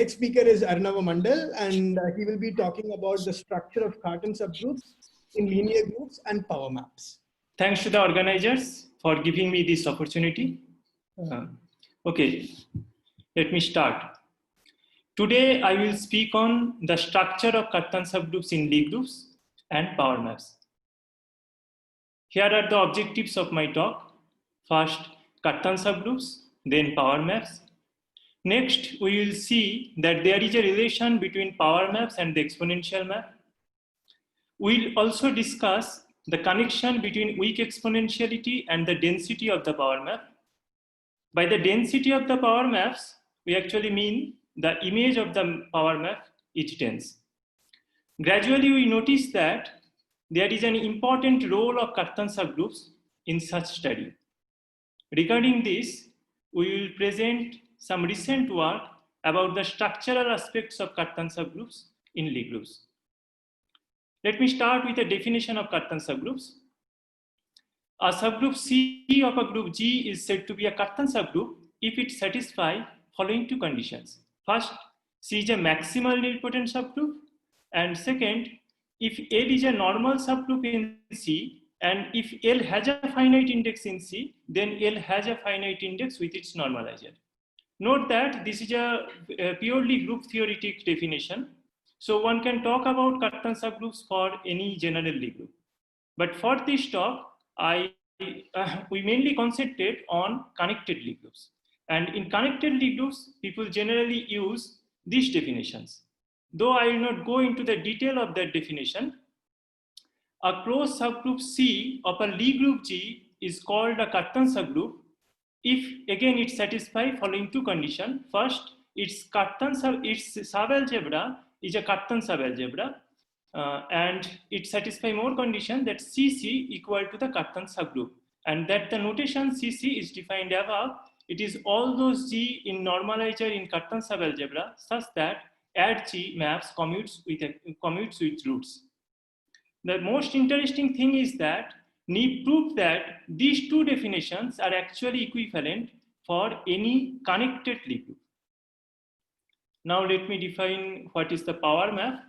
next speaker is Arnava Mandal, and he will be talking about the structure of Cartan subgroups in linear groups and power maps. Thanks to the organizers for giving me this opportunity. Okay, let me start. Today, I will speak on the structure of Cartan subgroups in Lie groups and power maps. Here are the objectives of my talk. First, Cartan subgroups, then power maps. Next, we will see that there is a relation between power maps and the exponential map. We'll also discuss the connection between weak exponentiality and the density of the power map. By the density of the power maps, we actually mean the image of the power map is dense. Gradually, we notice that there is an important role of Cartan subgroups in such study. Regarding this, we will present some recent work about the structural aspects of Cartan subgroups in Lie groups. Let me start with a definition of Cartan subgroups. A subgroup C of a group G is said to be a Cartan subgroup if it satisfies following two conditions. First, C is a maximal nilpotent subgroup, and second, if L is a normal subgroup in C, and if L has a finite index in C, then L has a finite index with its normalizer. Note that this is a purely group theoretic definition. So one can talk about Cartan subgroups for any general Lie group. But for this talk, we mainly concentrate on connected Lie groups. And in connected Lie groups, people generally use these definitions. Though I will not go into the detail of that definition, a closed subgroup C of a Lie group G is called a Cartan subgroup if, again, it satisfies following two conditions. First, its subalgebra is a Cartan subalgebra, and it satisfies more condition that CC equal to the Cartan subgroup, and that the notation CC is defined above. It is all those G in normalizer in Cartan subalgebra such that add G maps commutes with roots. The most interesting thing is that Neve proved that these two definitions are actually equivalent for any connected Lie group. Now let me define what is the power map.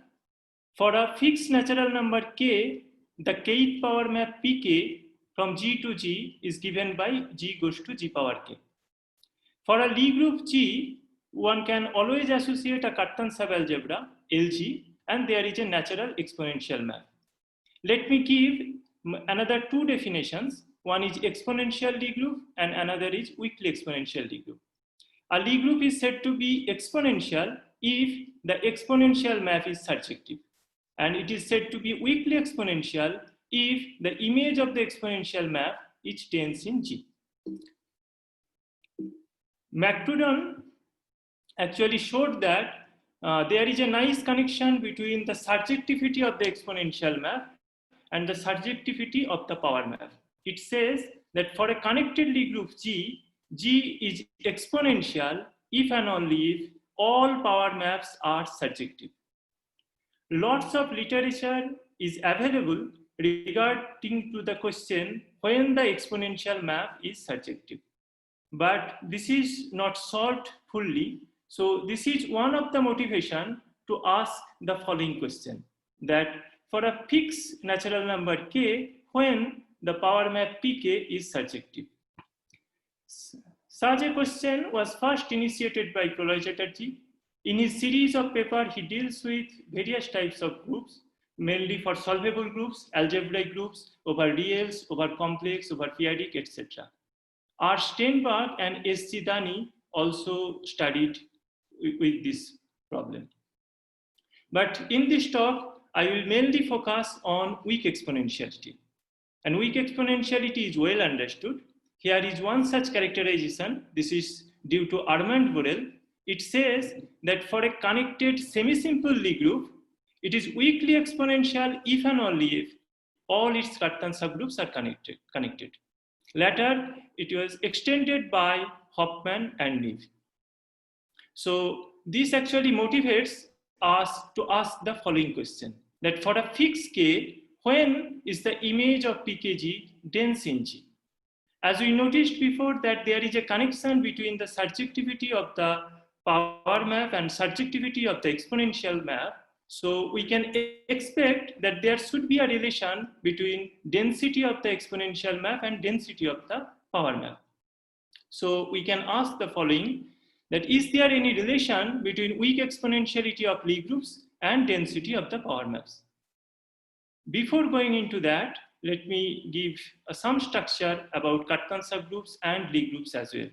For a fixed natural number k, the kth power map pk from G to G is given by G goes to G power k. For a Lie group G, one can always associate a Cartan subalgebra LG, and there is a natural exponential map. Let me give another two definitions. One is exponential Lie group and another is weakly exponential Lie group. A Lie group is said to be exponential if the exponential map is surjective, and it is said to be weakly exponential if the image of the exponential map is dense in G. McTrudden actually showed that there is a nice connection between the surjectivity of the exponential map and the surjectivity of the power map. It says that for a connected Lie group G, G is exponential if and only if all power maps are surjective. Lots of literature is available regarding to the question when the exponential map is surjective. But this is not solved fully. So this is one of the motivation to ask the following question, that for a fixed natural number k, when the power map pk is surjective. Such a question was first initiated by Pralay Chatterjee. In his series of papers, he deals with various types of groups, mainly for solvable groups, algebraic groups, over reals, over complex, over periodic, etc. R. Steinberg and S. C. Dani also studied with this problem. But in this talk, I will mainly focus on weak exponentiality. And weak exponentiality is well understood. Here is one such characterization. This is due to Armand Borel. It says that for a connected semi-simple Lie group, it is weakly exponential if and only if all its Cartan subgroups are connected. Later, it was extended by Hoffman and Neve. So this actually motivates us to ask the following question, that for a fixed k, when is the image of pkg dense in G? As we noticed before, that there is a connection between the surjectivity of the power map and surjectivity of the exponential map, so we can expect that there should be a relation between density of the exponential map and density of the power map. So we can ask the following, that is there any relation between weak exponentiality of Lie groups and density of the power maps? Before going into that, let me give some structure about Cartan subgroups and Lie groups as well.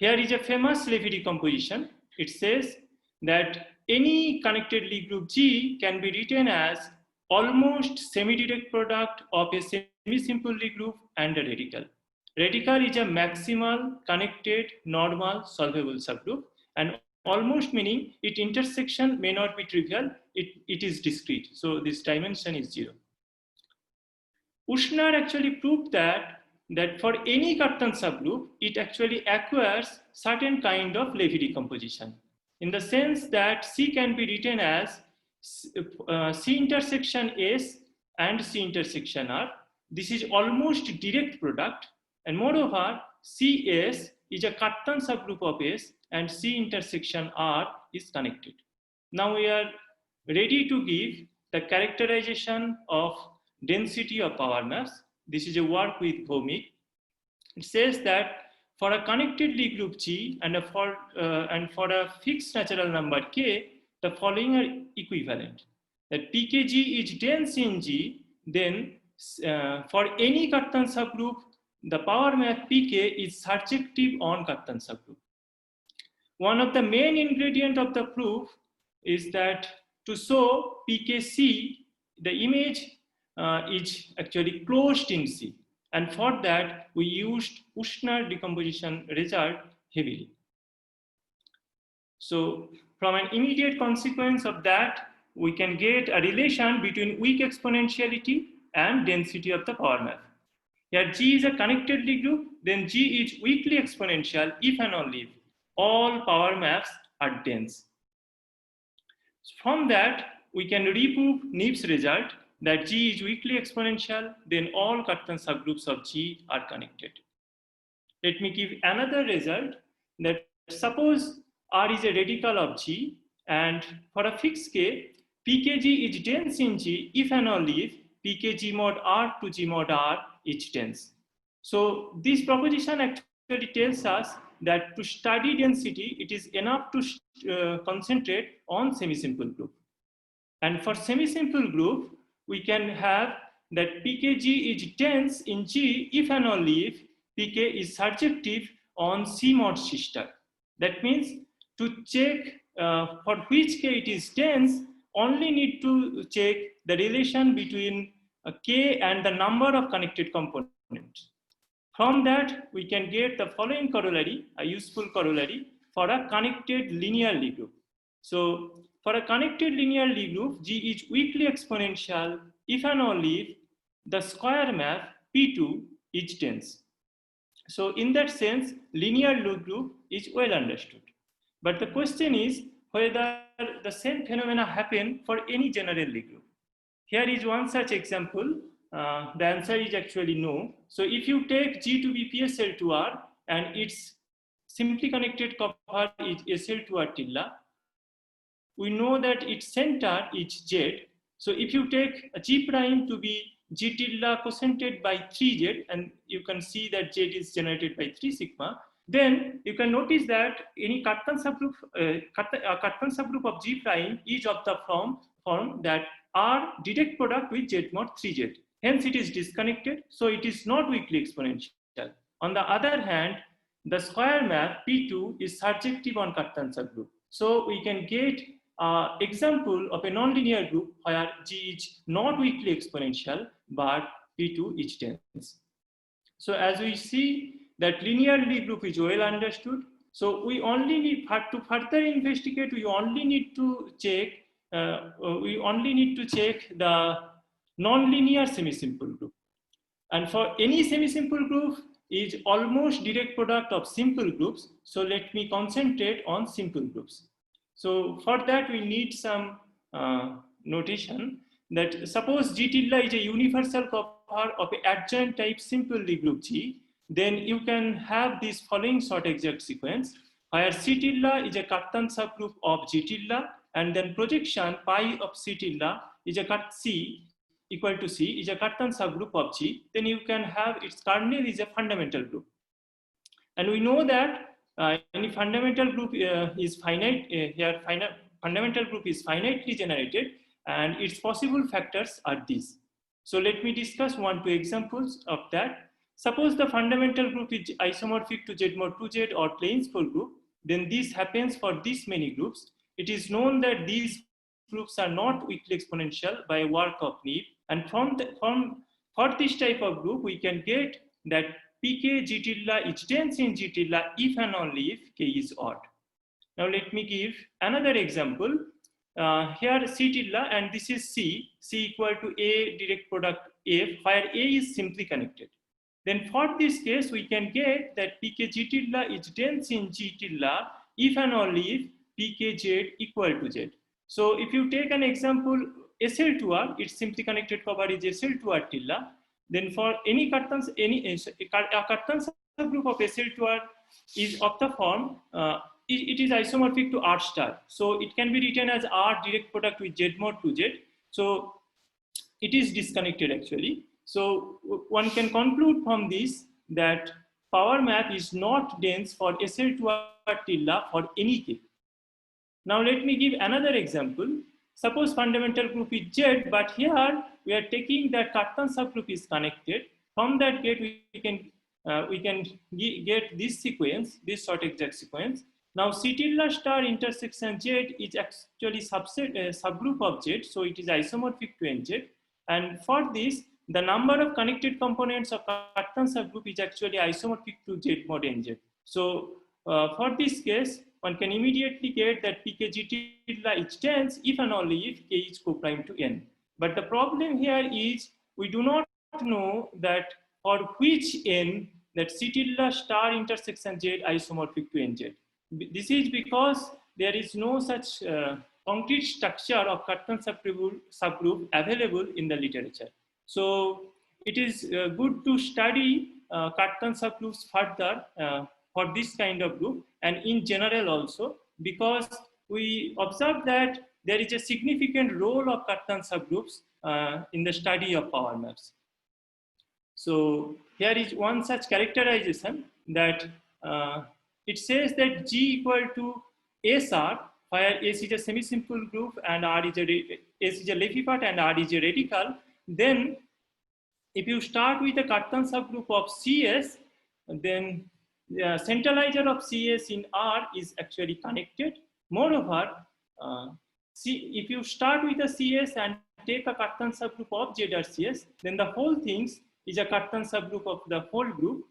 Here is a famous Levy decomposition. It says that any connected Lie group G can be written as almost semi-direct product of a semi-simple Lie group and a radical. Radical is a maximal, connected, normal, solvable subgroup, and almost meaning its intersection may not be trivial, it is discrete. So this dimension is 0. Ushnar actually proved that for any Cartan subgroup, it actually acquires certain kind of Levy decomposition, in the sense that C can be written as C intersection S and C intersection R. This is almost direct product, and moreover, CS is a Cartan subgroup of S and C intersection R is connected. Now we are ready to give the characterization of density of power mass. This is a work with Bhomik. It says that for a connected Lie group G and for a fixed natural number K, the following are equivalent. That PKG is dense in G, then for any Cartan subgroup, the power map PK is surjective on Cartan subgroup. One of the main ingredients of the proof is that to show PKC, the image is actually closed in C. And for that, we used Ushnar decomposition result heavily. So from an immediate consequence of that, we can get a relation between weak exponentiality and density of the power map. Here G is a connected Lie group, then G is weakly exponential if and only if all power maps are dense. From that, we can reprove Neve's result that G is weakly exponential, then all Cartan subgroups of G are connected. Let me give another result, that suppose R is a radical of G, and for a fixed K, PKG is dense in G if and only if PKG mod R to G mod R is dense. So this proposition actually tells us that to study density, it is enough to concentrate on semi-simple group. And for semi-simple group, we can have that PKG is dense in G if and only if PK is surjective on C mod C star. That means to check for which K it is dense, only need to check the relation between K and the number of connected components. From that, we can get the following corollary, a useful corollary for a connected linear Lie group. So for a connected linear Lie group, G is weakly exponential if and only if the square map P2 is dense. So in that sense, linear Lie group is well understood. But the question is whether the same phenomena happen for any general Lie group. Here is one such example. The answer is actually no. So if you take G to be PSL2R and its simply connected cover is SL2R tilde, we know that its center is Z. So if you take a G prime to be G tilde cosented by 3Z, and you can see that Z is generated by 3 sigma, then you can notice that any Cartan subgroup, Cartan subgroup of G prime is of the form that R direct product with Z mod 3Z. Hence it is disconnected, so it is not weakly exponential. On the other hand, the square map P2 is surjective on Cartan subgroup. So we can get an example of a nonlinear group where G is not weakly exponential, but P2 is dense. So as we see that linear Lie group is well understood, so we only need to further investigate, we only need to check the nonlinear semi-simple group. And for any semi-simple group is almost direct product of simple groups. So let me concentrate on simple groups. So for that we need some notation that suppose G tilde is a universal cover of an adjoint type simple Lie group G, then you can have this following short exact sequence where C tilde is a Cartan subgroup of G tilde, and then projection pi of C tilde is a cut C equal to C is a Cartan subgroup of G, then you can have its kernel is a fundamental group. And we know that any fundamental group is finite, fundamental group is finitely generated, and its possible factors are these. So let me discuss 1-2 examples of that. Suppose the fundamental group is isomorphic to Z mod 2Z or plane spore group, then this happens for these many groups. It is known that these groups are not weakly exponential by work of Neve, and for this type of group, we can get that pk G tilde is dense in G tilde if and only if k is odd. Now let me give another example. Here C tilde and this is C equal to A direct product F, where A is simply connected. Then for this case, we can get that pk G tilde is dense in G tilde if and only if pk Z equal to Z. So if you take an example, SL2R, its simply connected cover is SL2R tilde. Then for any Cartan, a Cartan subgroup of SL2R is of the form, it is isomorphic to R star. So it can be written as R direct product with Z mod 2Z. So it is disconnected actually. So one can conclude from this that power map is not dense for SL2R tilde for any K. Now let me give another example. Suppose fundamental group is Z, but here we are taking that Cartan subgroup is connected. From that gate, we can get this sequence, this short exact sequence. Now C tilde star intersection Z is actually subgroup of Z, so it is isomorphic to NZ. And for this, the number of connected components of Cartan subgroup is actually isomorphic to Z mod NZ. So for this case, one can immediately get that pk G tilde is dense if and only if k is co-prime to n. But the problem here is we do not know that for which n that C tilde star intersection Z isomorphic to NZ. This is because there is no such concrete structure of Cartan subgroup available in the literature. So it is good to study Cartan subgroups further for this kind of group and in general also, because we observe that there is a significant role of Cartan subgroups in the study of power maps. So here is one such characterization that it says that G equal to SR, where S is a semi-simple group and S is a Levi part and R is a radical. Then if you start with a Cartan subgroup of CS, then the centralizer of CS in R is actually connected. Moreover, if you start with a CS and take a Cartan subgroup of Z or CS, then the whole thing is a Cartan subgroup of the whole group.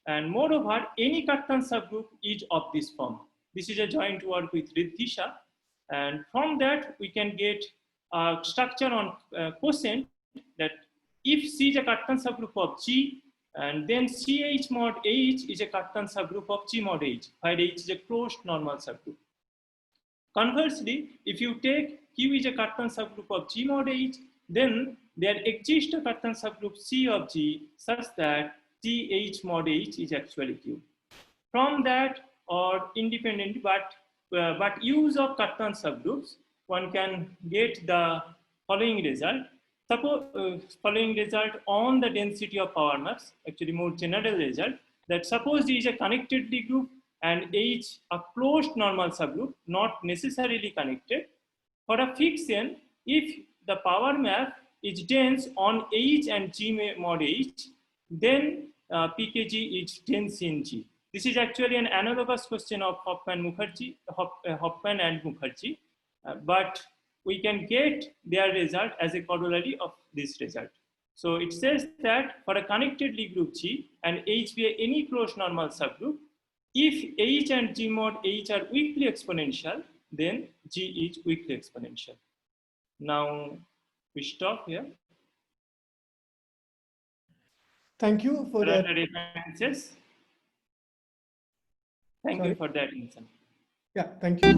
And moreover, any Cartan subgroup is of this form. This is a joint work with Riddhisha. And from that, we can get a structure on quotient that if C is a Cartan subgroup of G, and then CH mod H is a Cartan subgroup of G mod H, where H is a closed normal subgroup. Conversely, if you take Q is a Cartan subgroup of G mod H, then there exists a Cartan subgroup C of G such that CH mod H is actually Q. From that, or independent but use of Cartan subgroups, one can get the following result. Suppose following result on the density of power maps, actually more general result, that suppose there is a connected D group and H a closed normal subgroup, not necessarily connected. For a fixed n, if the power map is dense on H and G mod H, then PKG is dense in G. This is actually an analogous question of Hoffman and Mukherjee, but we can get their result as a corollary of this result. So it says that for a connected Lie group G and H be any closed normal subgroup, if H and G mod H are weakly exponential, then G is weakly exponential. Now we stop here. Thank you for that. References. Thank you for that, Insan. Yeah, thank you.